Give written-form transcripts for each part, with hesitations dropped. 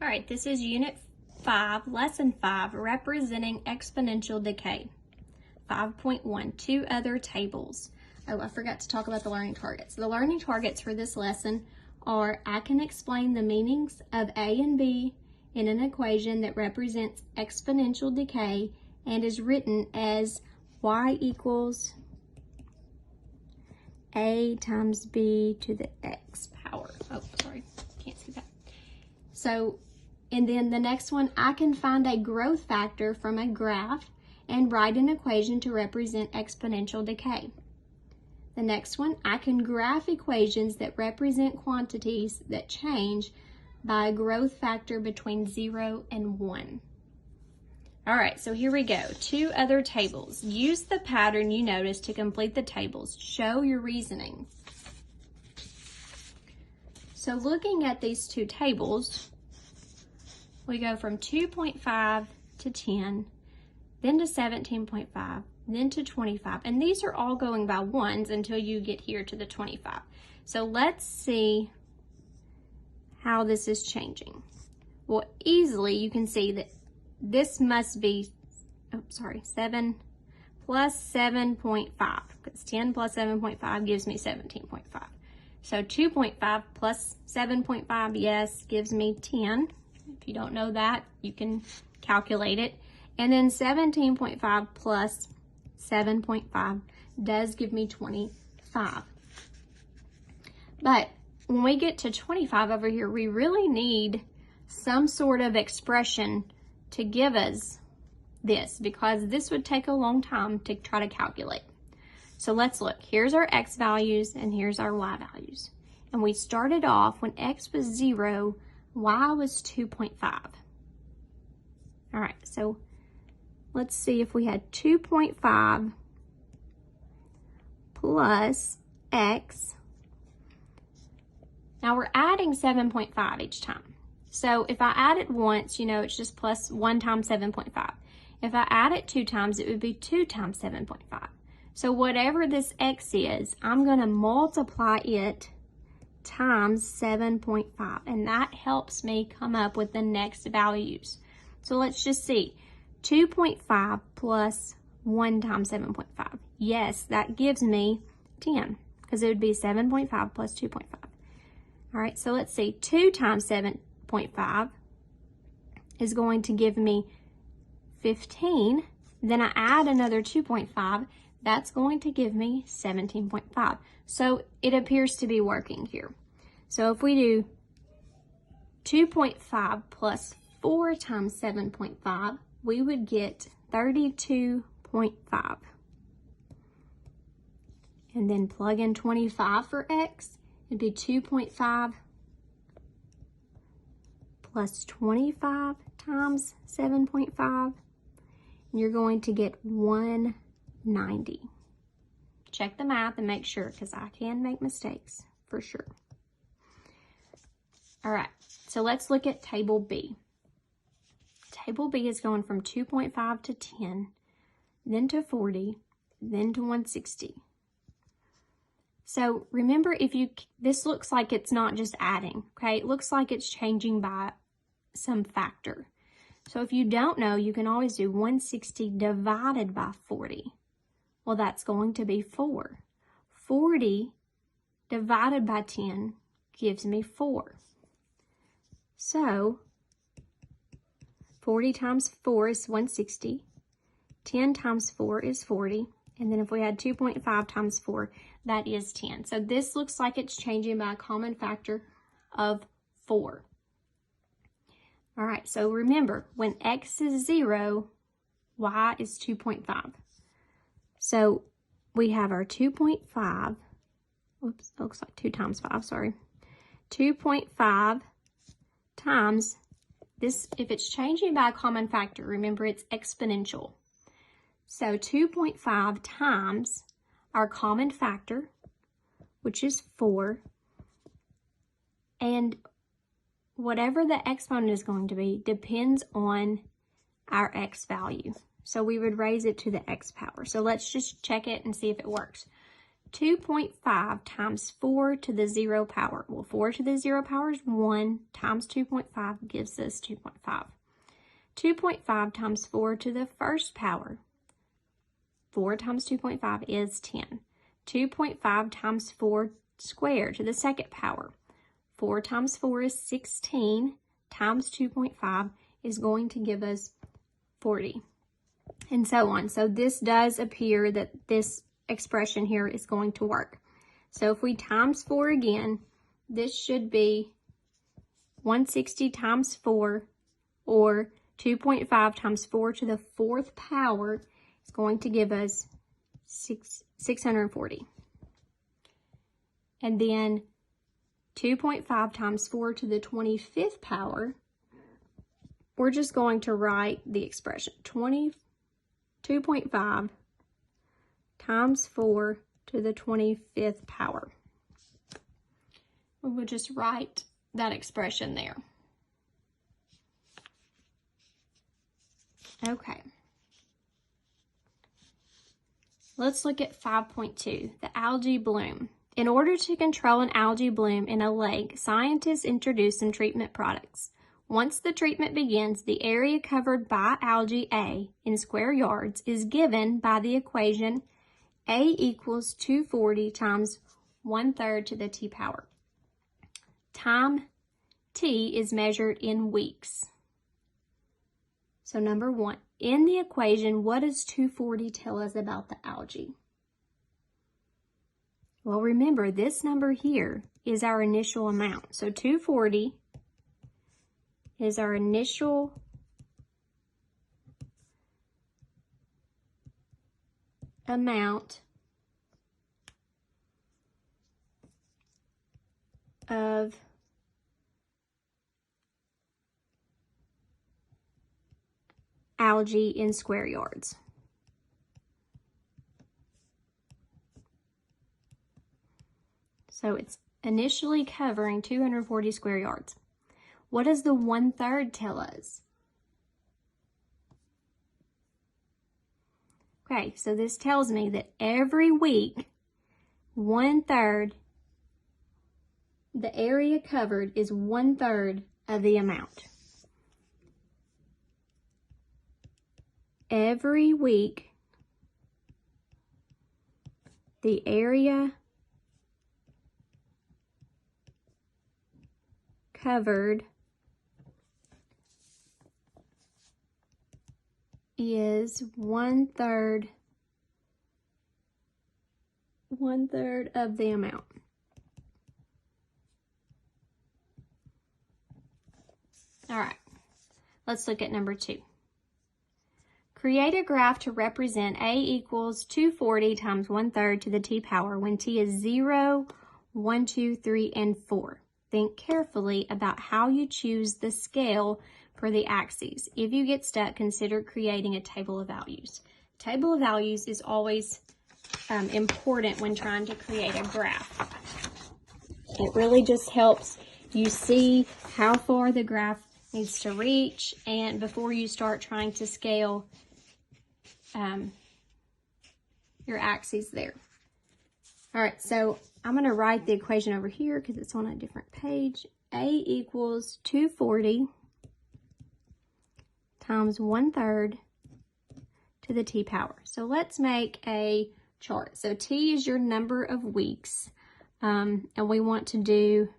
All right, this is Unit 5, Lesson 5, representing exponential decay. 5.1, two other tables. Oh, I forgot to talk about the learning targets. The learning targets for this lesson are: I can explain the meanings of A and B in an equation that represents exponential decay and is written as y equals A times B to the x power. Oh, sorry, can't see that. So, and then the next one, I can find a growth factor from a graph and write an equation to represent exponential decay. The next one, I can graph equations that represent quantities that change by a growth factor between 0 and 1. All right, so here we go. Two other tables. Use the pattern you noticed to complete the tables. Show your reasoning. So looking at these two tables, we go from 2.5 to 10, then to 17.5, then to 25. And these are all going by ones until you get here to the 25. So let's see how this is changing. Well, easily you can see that this must be, 7 plus 7.5, because 10 plus 7.5 gives me 17.5. So 2.5 plus 7.5, yes, gives me 10. If you don't know that, you can calculate it. And then 17.5 plus 7.5 does give me 25. But when we get to 25 over here, we really need some sort of expression to give us this, because this would take a long time to try to calculate. So let's look. Here's our x values and here's our y values. And we started off when x was 0, y was 2.5. All right, so let's see if we had 2.5 plus x. Now we're adding 7.5 each time. So if I add it once, you know, it's just plus 1 times 7.5. If I add it 2 times, it would be 2 times 7.5. So whatever this x is, I'm going to multiply it times 7.5, and that helps me come up with the next values. So let's just see. 2.5 plus 1 times 7.5. Yes, that gives me 10, because it would be 7.5 plus 2.5. All right, so let's see. 2 times 7.5 is going to give me 15. Then I add another 2.5. That's going to give me 17.5. So it appears to be working here. So if we do 2.5 plus 4 times 7.5, we would get 32.5. And then plug in 25 for x. It'd be 2.5 plus 25 times 7.5. And you're going to get 190. Check the math and make sure, because I can make mistakes for sure. All right, so let's look at table B. Table B is going from 2.5 to 10, then to 40, then to 160. So remember, this looks like it's not just adding, okay? It looks like it's changing by some factor. So if you don't know, you can always do 160 divided by 40. Well, that's going to be 4. 40 divided by 10 gives me 4. So 40 times 4 is 160. 10 times 4 is 40. And then if we had 2.5 times 4, that is 10. So this looks like it's changing by a common factor of 4. All right, so remember, when x is 0, y is 2.5. So we have our 2.5, oops, it looks like 2 times 5, sorry. 2.5 times this, if it's changing by a common factor, remember it's exponential. So 2.5 times our common factor, which is 4, and whatever the exponent is going to be depends on our x value. So we would raise it to the x power. So let's just check it and see if it works. 2.5 times 4 to the 0 power. Well, 4 to the 0 power is 1 times 2.5 gives us 2.5. 2.5 times 4 to the first power. 4 times 2.5 is 10. 2.5 times 4 squared to the second power. 4 times 4 is 16 times 2.5 is going to give us 40. And so on. So this does appear that this expression here is going to work. So if we times 4 again, this should be 160 times 4, or 2.5 times 4 to the fourth power is going to give us 640. And then 2.5 times 4 to the 25th power, we're just going to write the expression 2.5 times 4 to the 25th power. We will just write that expression there. Okay. Let's look at 5.2, the algae bloom. In order to control an algae bloom in a lake, scientists introduce some treatment products. Once the treatment begins, the area covered by algae A in square yards is given by the equation A equals 240 times 1/3 to the t power. Time t is measured in weeks. So number 1, in the equation, what does 240 tell us about the algae? Well, remember, this number here is our initial amount. So 240 is our initial amount of algae in square yards. So it's initially covering 240 square yards. What does the 1/3 tell us? Okay, so this tells me that every week, 1/3, the area covered is 1/3 of the amount. Every week, the area covered is 1/3 of the amount. All right, let's look at number 2. Create a graph to represent A equals 240 times 1/3 to the t power when t is 0, 1, 2, 3, and 4. Think carefully about how you choose the scale for the axes. If you get stuck, consider creating a table of values. Table of values is always important when trying to create a graph. It really just helps you see how far the graph needs to reach, and before you start trying to scale your axes there. All right, so I'm going to write the equation over here because it's on a different page. A equals 240 times 1/3 to the t power. So let's make a chart. So t is your number of weeks, and we want to do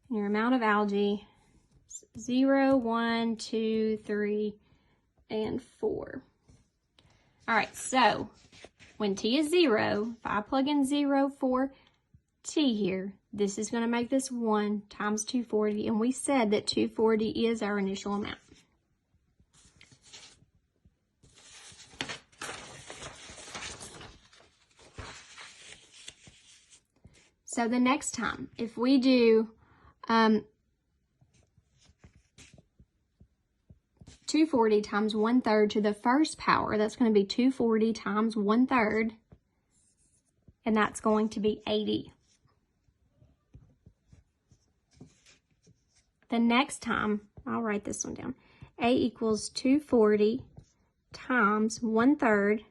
your amount of algae, 0, 1, 2, 3, and 4. All right, so when t is 0, if I plug in 0 for t here, this is going to make this 1 times 240, and we said that 240 is our initial amount. So the next time, if we do 240 times 1/3 to the first power, that's going to be 240 times 1/3, and that's going to be 80. The next time, I'll write this one down. A equals 240 times 1/3.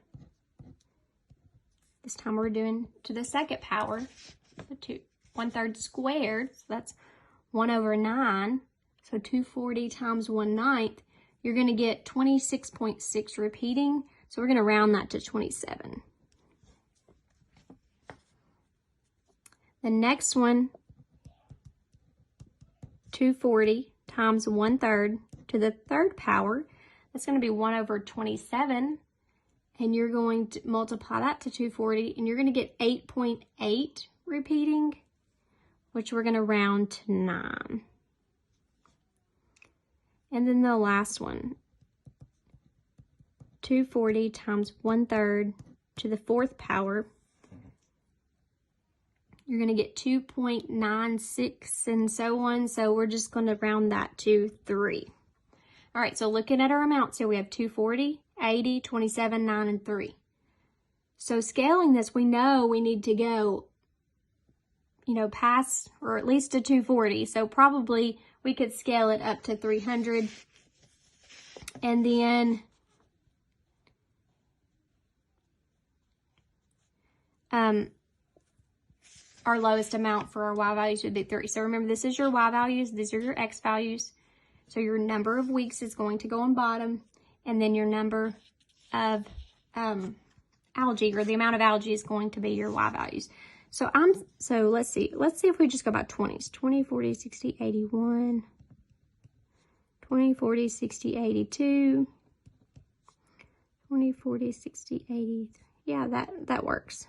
This time we're doing to the second power, 1/3 squared, so that's 1/9. So 240 times 1/9, you're going to get 26.6 repeating. So we're going to round that to 27. The next one, 240 times 1/3 to the third power, that's going to be 1/27. And you're going to multiply that to 240, and you're going to get 8.8 repeating, which we're going to round to 9. And then the last one, 240 times 1/3 to the fourth power, you're going to get 2.96 and so on. So we're just going to round that to 3. All right, so looking at our amounts here, we have 240, 80, 27, 9, and 3. So scaling this, we know we need to go, past or at least to 240. So probably we could scale it up to 300. And then our lowest amount for our y values would be 3. So remember, this is your y values, these are your x values. So your number of weeks is going to go on bottom, and then your number of algae, or the amount of algae, is going to be your y values. So let's see if we just go by 20s. 20, 40, 60, 81. 20, 40, 60, 82. 20, 40, 60, 80. Yeah, that works.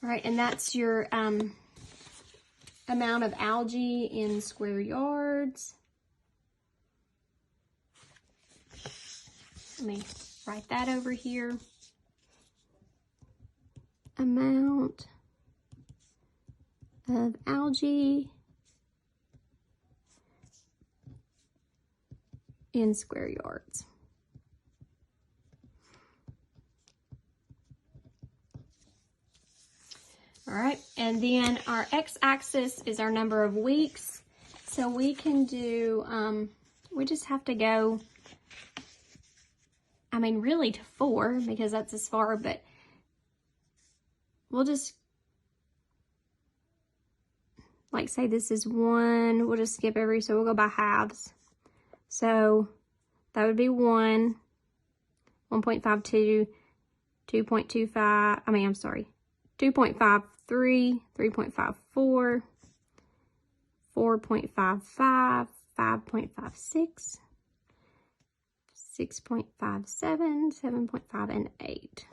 All right, and that's your amount of algae in square yards. Let me write that over here. Amount of algae in square yards. All right, and then our x-axis is our number of weeks. So we can do, we just have to go, really to 4, because that's as far, but we'll just, say this is 1, we'll just skip so we'll go by halves. So that would be 1, 1.52, 2.25, 2.53, 3.54, 4.55, 5.56, 6.57, 7.5, and 8.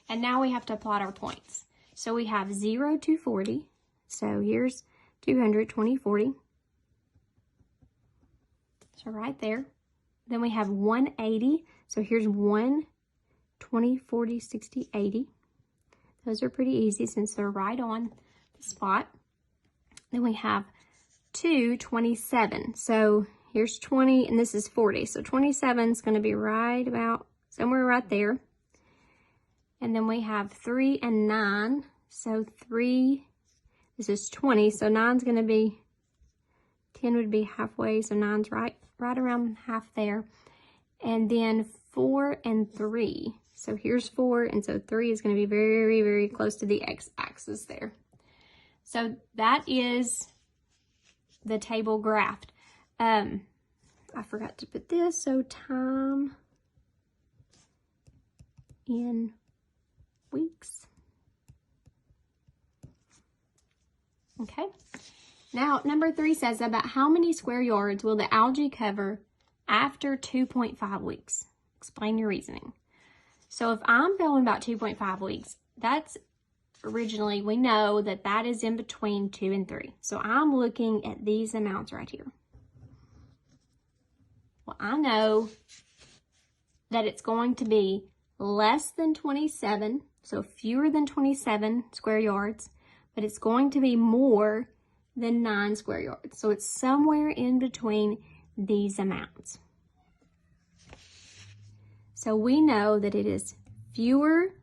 And now we have to plot our points. So we have 0 to 40. So here's 200, 20, 40. So right there. Then we have 180. So here's 1, 20, 40, 60, 80. Those are pretty easy since they're right on the spot. Then we have 227. So here's 20 and this is 40. So 27 is going to be right about somewhere right there. And then we have 3 and 9. So 3, this is 20. So 9's going to be, 10 would be halfway. So 9's right around half there. And then 4 and 3. So here's 4, and so 3 is going to be very, very close to the x-axis there. So that is the table graphed. I forgot to put this, so time in weeks. Okay. Now, number 3 says about how many square yards will the algae cover after 2.5 weeks? Explain your reasoning. So if I'm going about 2.5 weeks, that's originally, we know that that is in between 2 and 3. So I'm looking at these amounts right here. Well, I know that it's going to be less than 27, so fewer than 27 square yards, but it's going to be more than 9 square yards. So it's somewhere in between these amounts. So we know that it is fewer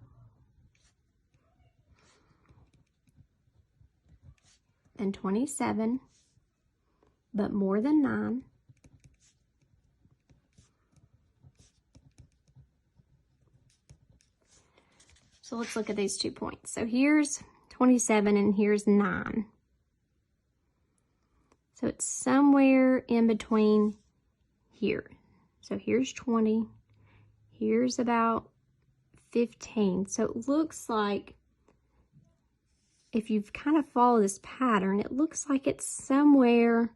than 27, but more than 9. So let's look at these 2 points. So here's 27 and here's 9. So it's somewhere in between here. So here's 20, here's about 15. So it looks like, if you've kind of followed this pattern, it looks like it's somewhere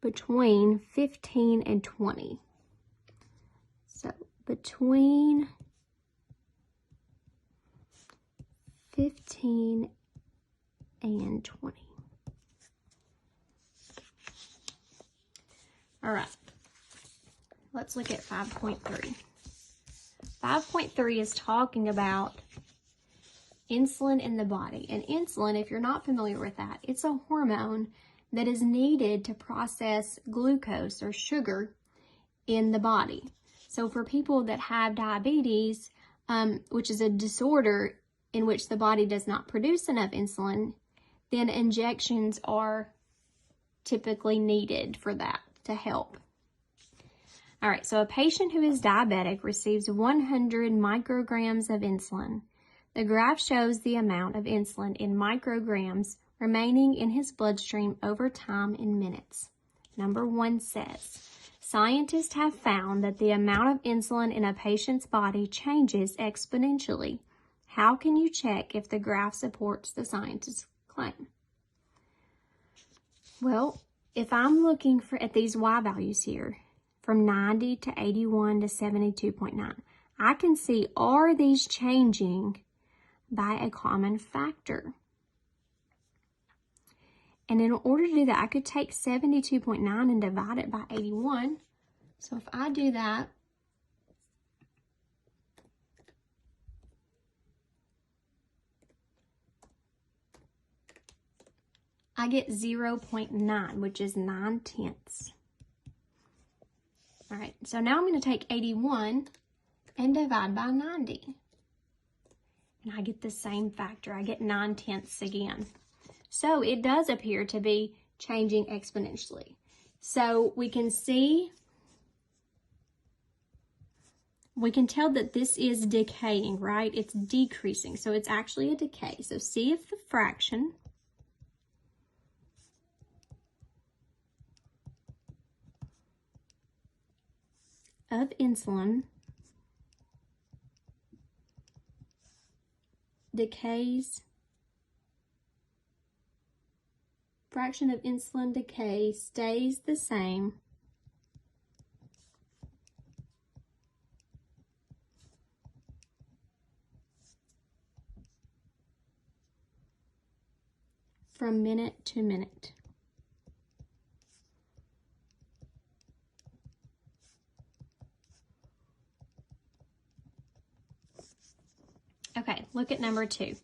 between 15 and 20. So between 15 and 20. All right, let's look at 5.3. 5.3 is talking about insulin in the body. And insulin, if you're not familiar with that, it's a hormone that is needed to process glucose or sugar in the body. So for people that have diabetes, which is a disorder in which the body does not produce enough insulin, then injections are typically needed for that to help. All right, so a patient who is diabetic receives 100 micrograms of insulin. The graph shows the amount of insulin in micrograms remaining in his bloodstream over time in minutes. Number 1 says, scientists have found that the amount of insulin in a patient's body changes exponentially. How can you check if the graph supports the scientist's claim? Well, if I'm looking at these Y values here, from 90 to 81 to 72.9, I can see, are these changing by a common factor? And in order to do that, I could take 72.9 and divide it by 81. So if I do that, I get 0.9, which is 9/10. All right, so now I'm going to take 81 and divide by 90. And I get the same factor. I get 9/10 again. So it does appear to be changing exponentially. So we can see, we can tell that this is decaying, right? It's decreasing. So it's actually a decay. So see if the fraction of insulin decays, fraction of insulin decay stays the same from minute to minute. Okay, look at number 2.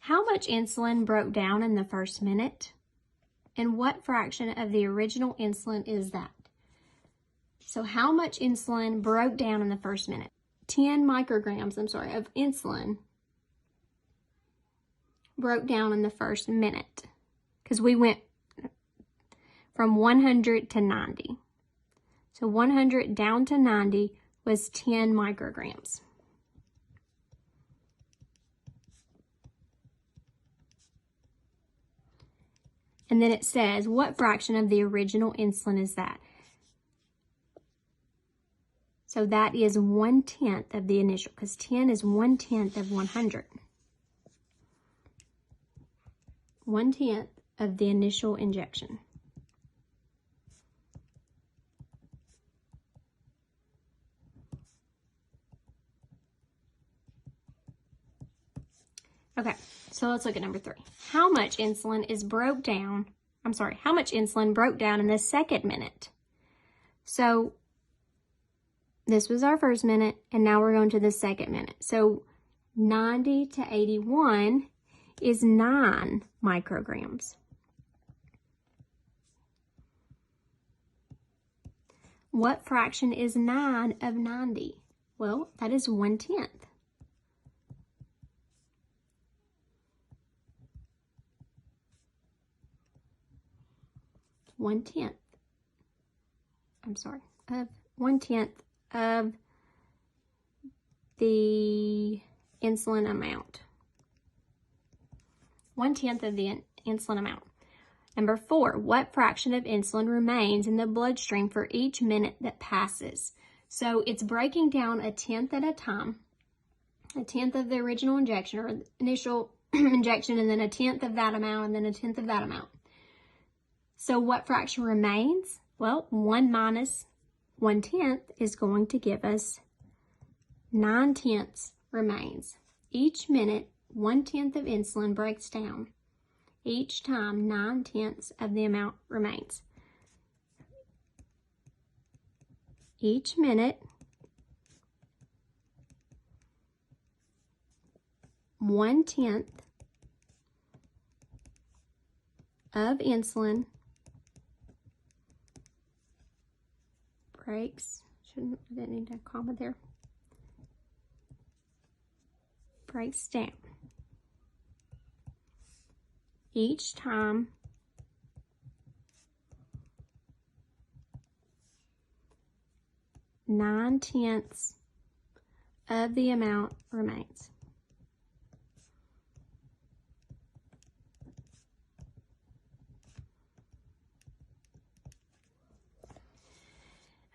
How much insulin broke down in the first minute? And what fraction of the original insulin is that? So how much insulin broke down in the first minute? 10 micrograms, of insulin broke down in the first minute, because we went from 100 to 90. So 100 down to 90 was 10 micrograms. And then it says, what fraction of the original insulin is that? So that is 1/10 of the initial, because 10 is 1/10 of 100. 1/10 of the initial injection. Okay, so let's look at number 3. How much insulin broke down in the second minute? So this was our first minute, and now we're going to the second minute. So 90 to 81 is 9 micrograms. What fraction is 9 of 90? Well, that is 1/10. 1/10. Of 1/10 of the insulin amount. 1/10 of the insulin amount. Number 4, what fraction of insulin remains in the bloodstream for each minute that passes? So it's breaking down 1/10 at a time, 1/10 of the original injection or initial injection, and then 1/10 of that amount, and then 1/10 of that amount. So what fraction remains? Well, 1 minus 1/10 is going to give us 9/10 remains. Each minute, 1/10 of insulin breaks down. Each time, 9/10 of the amount remains. Each minute, 1/10 of insulin breaks, I didn't need a comma there, breaks down. Each time, 9/10 of the amount remains.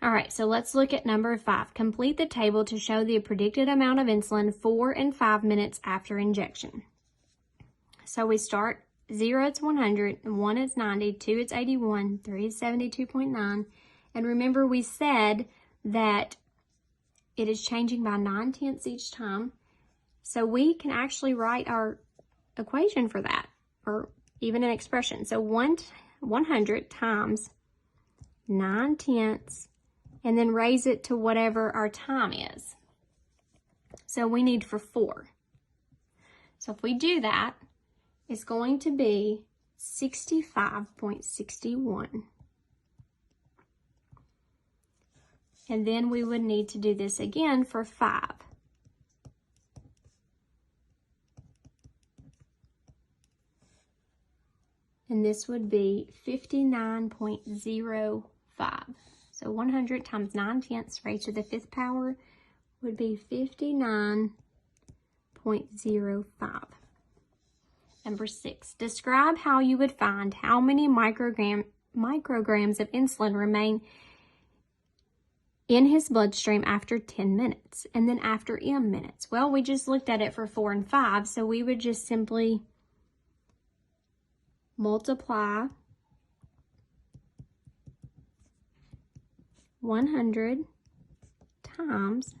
All right, so let's look at number 5. Complete the table to show the predicted amount of insulin 4 and 5 minutes after injection. So we start 0 is 100, 1 is 90, 2 is 81, 3 is 72.9. And remember we said that it is changing by 9/10 each time. So we can actually write our equation for that, or even an expression. So 100 times 9/10, and then raise it to whatever our time is. So we need for 4. So if we do that, it's going to be 65.61. And then we would need to do this again for 5. And this would be 59.05. So 100 times 9/10 raised to the 5th power would be 59.05. Number 6, describe how you would find how many micrograms of insulin remain in his bloodstream after 10 minutes, and then after m minutes. Well, we just looked at it for 4 and 5, so we would just simply multiply 100 times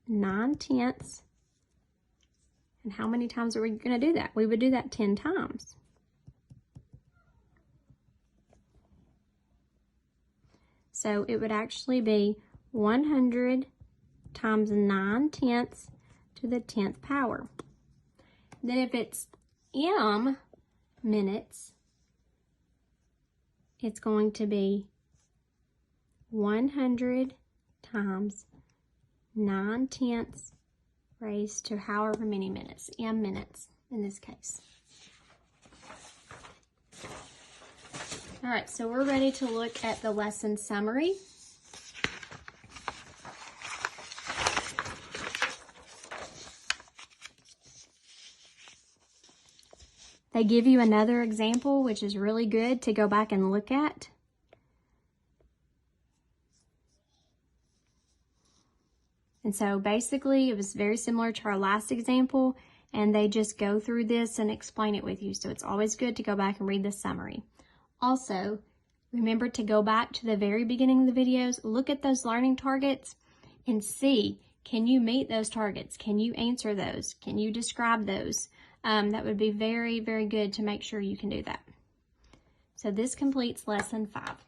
9/10. And how many times are we going to do that? We would do that 10 times. So it would actually be 100 times 9/10 to the 10th power. Then if it's m minutes, it's going to be 100 times 9/10 raised to however many minutes, m minutes in this case. All right, so we're ready to look at the lesson summary. They give you another example, which is really good to go back and look at. And so basically it was very similar to our last example, and they just go through this and explain it with you. So it's always good to go back and read the summary. Also, remember to go back to the very beginning of the videos, look at those learning targets and see, can you meet those targets? Can you answer those? Can you describe those? That would be very, very good to make sure you can do that. So this completes lesson 5.